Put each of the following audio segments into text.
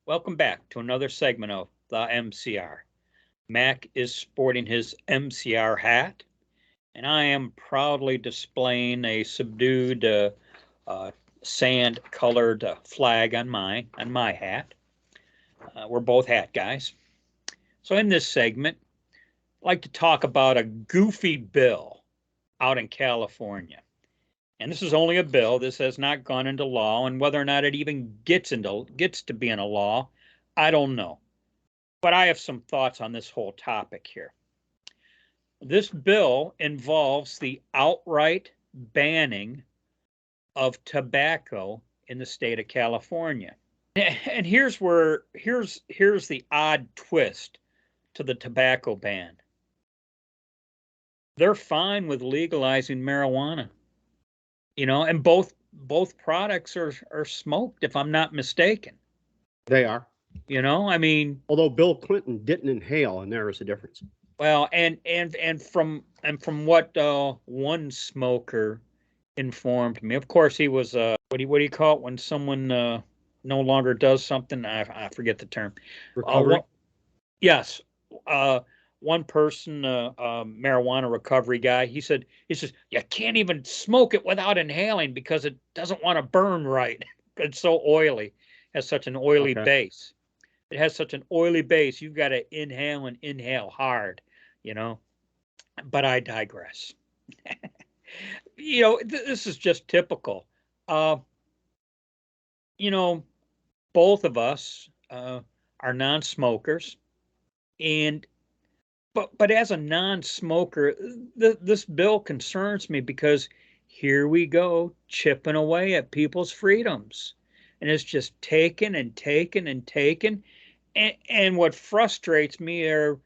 Welcome back to another segment of the MCR. Mac is sporting his MCR hat, and I am proudly displaying a subdued uh, sand-colored flag on my hat. We're both hat guys. So in this segment, I'd like to talk about a goofy bill out in California. And this is only a bill. This has not gone into law, and whether or not it even gets to being a law, I don't know. But I have some thoughts on this whole topic here. This bill involves the outright banning of tobacco in the state of California. And here's the odd twist to the tobacco ban. They're fine with legalizing marijuana. And both products are smoked, if I'm not mistaken. They are. I mean, although Bill Clinton didn't inhale, and there is a difference. Well, and from what one smoker informed me, of course he was what do you call it when someone no longer does something? I forget the term. Recovery. Yes. One person, marijuana recovery guy, he says you can't even smoke it without inhaling because it doesn't want to burn right. It's so oily, it has such an oily base. It has such an oily base. You've got to inhale and inhale hard, But I digress. This is just typical. Both of us are non-smokers, but as a non-smoker, this bill concerns me because here we go chipping away at people's freedoms, and it's just taken and taken and taken. And what frustrates me are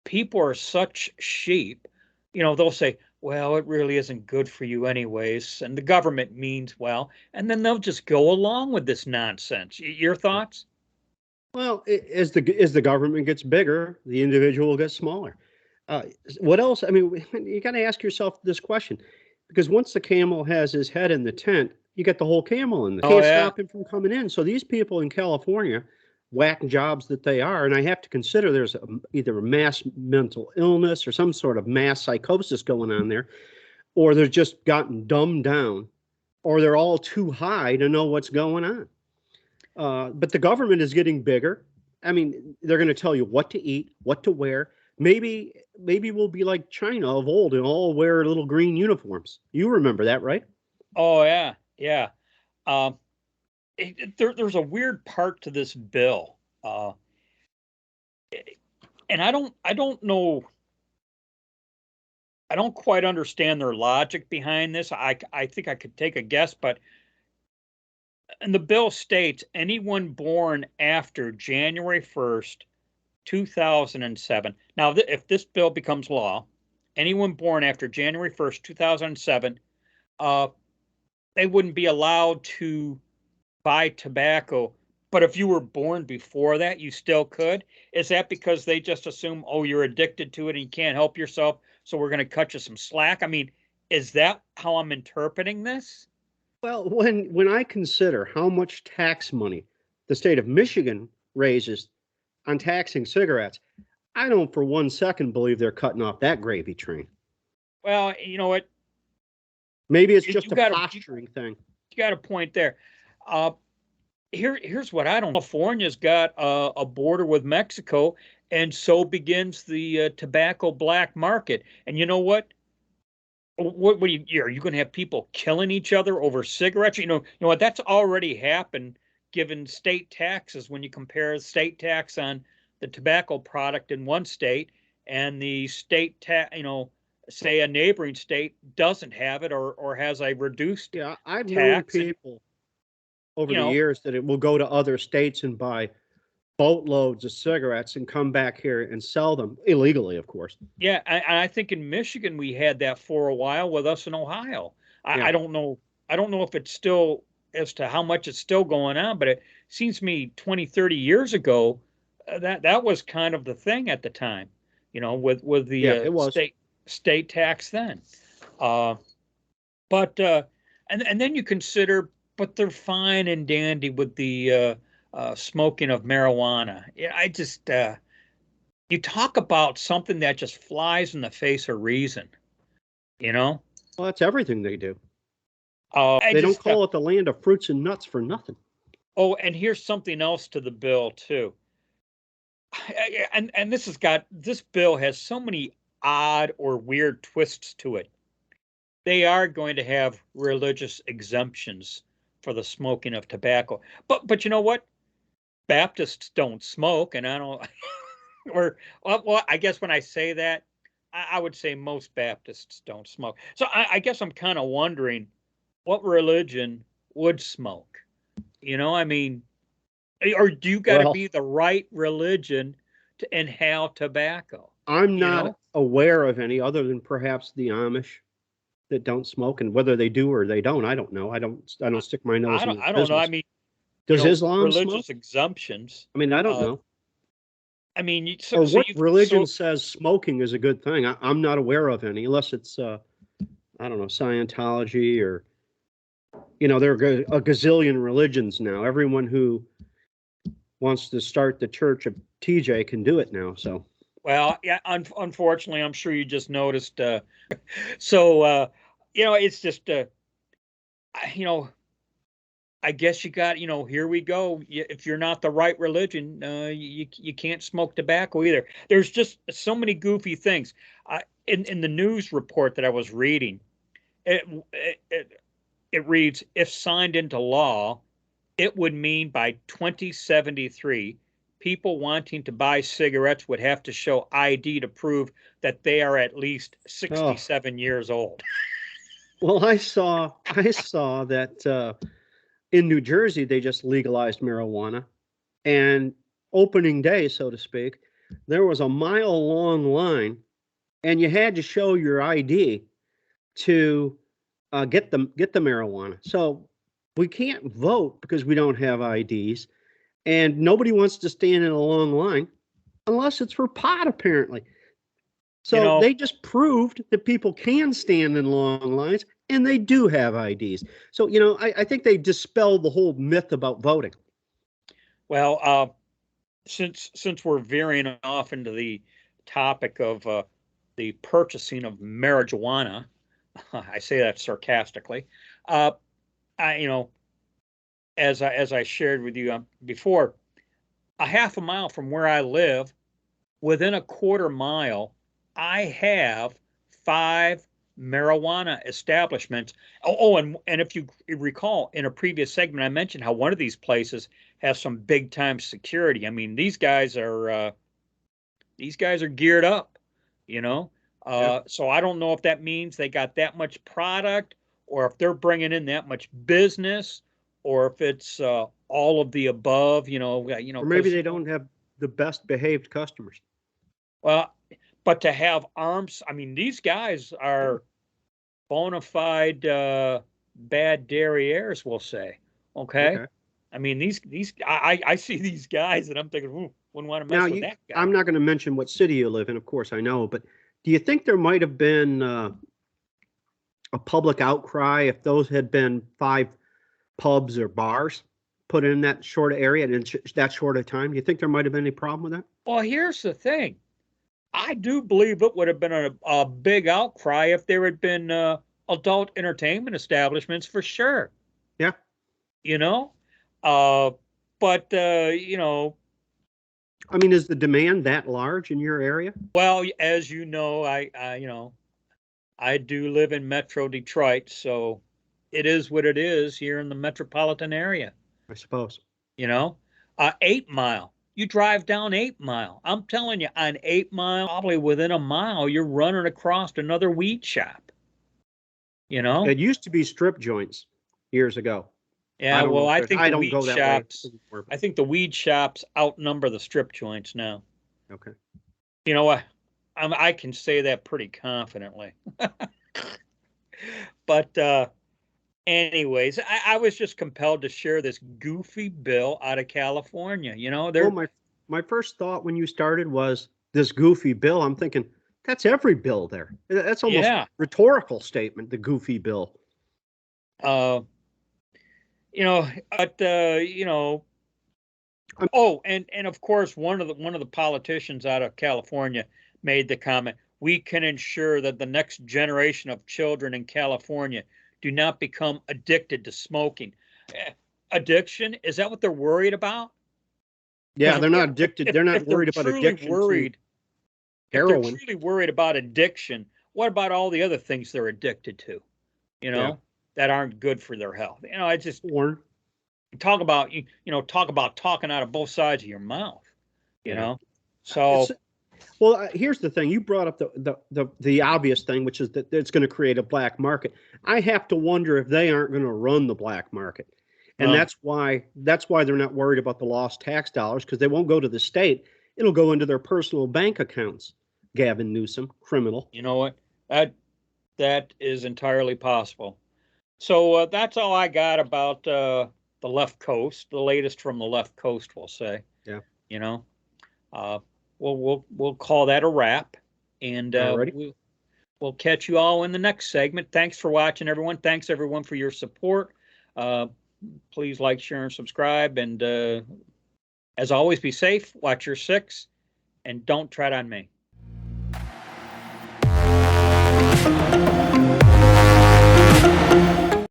people are such sheep. They'll say, well, it really isn't good for you anyways, and the government means well, and then they'll just go along with this nonsense. Your thoughts? Well, as the government gets bigger, the individual gets smaller. What else? I mean, you got to ask yourself this question, because once the camel has his head in the tent, you get the whole camel in there. Can't stop him from coming in. So these people in California, whack jobs that they are, and I have to consider there's either a mass mental illness or some sort of mass psychosis going on there, or they're just gotten dumbed down, or they're all too high to know what's going on. But the government is getting bigger. I mean, they're going to tell you what to eat, what to wear. Maybe we'll be like China of old and all wear little green uniforms. You remember that, right? Oh, yeah. Yeah. There's a weird part to this bill. And I don't know. I don't quite understand their logic behind this. I think I could take a guess, but and the bill states anyone born after January 1st, 2007. Now, if this bill becomes law, anyone born after January 1st, 2007, they wouldn't be allowed to buy tobacco. But if you were born before that, you still could. Is that because they just assume, oh, you're addicted to it and you can't help yourself, so we're going to cut you some slack? I mean, is that how I'm interpreting this? Well, when I consider how much tax money the state of Michigan raises on taxing cigarettes, I don't for 1 second believe they're cutting off that gravy train. Well, you know what? Maybe it's just a posturing thing. You got a point there. Here's what I don't know. California's got a border with Mexico, and so begins the tobacco black market. And you know what? What are you going to have people killing each other over cigarettes? You know what? That's already happened given state taxes. When you compare the state tax on the tobacco product in one state and the state tax, say a neighboring state doesn't have it or has a reduced tax. Yeah, I've known people over the years that it will go to other states and buy boatloads of cigarettes and come back here and sell them illegally, of course. Yeah, I think in Michigan we had that for a while with us in Ohio. I don't know. I don't know if it's still as to how much it's still going on, but it seems to me 20, 30 years ago that was kind of the thing at the time. With the state tax then. But and then you consider, but they're fine and dandy with the smoking of marijuana. Yeah, I just you talk about something that just flies in the face of reason. You know, Well, that's everything they do. I They don't just call it the land of fruits and nuts for nothing. oh, and here's something else to the bill too. And this bill has so many odd or weird twists to it. They are going to have religious exemptions for the smoking of tobacco. But you know what? Baptists don't smoke, and I don't. Or well, I guess when I say that, I would say most Baptists don't smoke. So I guess I'm kind of wondering what religion would smoke. I mean, or do you got to Well, be the right religion to inhale tobacco? I'm You not know, aware of any other than perhaps the Amish that don't smoke, and whether they do or they don't, I don't know. I don't stick my nose in their I don't know. I business. mean, Does Islam smoke? religious exemptions. I mean, I don't Uh, know. I mean, Or what you religion says smoking is a good thing? I'm not aware of any, unless it's I don't know, Scientology or there are a gazillion religions now. Everyone who wants to start the Church of TJ can do it now. So well, yeah. Unfortunately, I'm sure you just noticed. So it's just you know, I guess you got, here we go. If you're not the right religion, you can't smoke tobacco either. There's just so many goofy things. In the news report that I was reading, it, it reads, if signed into law, it would mean by 2073, people wanting to buy cigarettes would have to show ID to prove that they are at least oh 67 years old. well, I saw that in New Jersey they just legalized marijuana, and opening day, so to speak, there was a mile long line, and you had to show your ID to get the marijuana. So we can't vote because we don't have IDs, and nobody wants to stand in a long line unless it's for pot, apparently. You So know, they just proved that people can stand in long lines, and they do have IDs. So I think they dispelled the whole myth about voting. well, since we're veering off into the topic of the purchasing of marijuana, I say that sarcastically. Uh, I, as I shared with you before, a half a mile from where I live, within a quarter mile, I have 5 marijuana establishments. And if you recall, in a previous segment, I mentioned how one of these places has some big time security. I mean, these guys are geared up, you know. Yeah. So I don't know if that means they got that much product, or if they're bringing in that much business, or if it's all of the above. Or maybe Because they don't have the best behaved customers. well, but to have arms, I mean, these guys are bona fide bad derrieres, we'll say. Okay, Okay. I mean I see these guys and I'm thinking, ooh, wouldn't want to Now, mess with that I'm guy. not going to mention what city you live in. Of course, I know, but do you think there might have been a public outcry if those had been 5 pubs or bars put in that short area and in that short of time? Do you think there might have been any problem with that? Well, here's the thing. I do believe it would have been a big outcry if there had been adult entertainment establishments for sure. Yeah. You know, uh, but I mean, is the demand that large in your area? well, as you know, I do live in Metro Detroit, so it is what it is here in the metropolitan area. I suppose. You know, 8 Mile. You drive down 8 Mile. I'm telling you, on 8 Mile, probably within a mile, you're running across another weed shop. You know, It used to be strip joints years ago. I yeah. don't know Well, if there's, I don't go that way anymore, but I think the weed shops outnumber the strip joints now. okay. You know what? I can say that pretty confidently. But anyways, I was just compelled to share this goofy bill out of California. Well, my first thought when you started was this goofy bill. I'm thinking that's every bill there. That's almost yeah. rhetorical statement, the goofy bill. Uh, but Oh, and of course, one of the politicians out of California made the comment, we can ensure that the next generation of children in California do not become addicted to smoking. Addiction, is that what they're worried about? Yeah, Because they're not addicted. They're not if they're worried about truly addiction to worried, if they're heroin. truly worried about addiction, what about all the other things they're addicted to, Yeah. that aren't good for their health? I just Or, talk about talk about talking out of both sides of your mouth, you yeah. know. It's, So well, here's the thing. You brought up the obvious thing, which is that it's going to create a black market. I have to wonder if they aren't going to run the black market. And well, that's why they're not worried about the lost tax dollars, because they won't go to the state. It'll go into their personal bank accounts. Gavin Newsom, criminal. you know what, that is entirely possible. So that's all I got about the left coast, the latest from the left coast, we'll say. Yeah. You know, uh, we'll call that a wrap, and Alrighty. we'll catch you all in the next segment. Thanks for watching, everyone. Thanks everyone for your support. Please like, share, and subscribe. And as always, be safe, watch your six, and don't tread on me.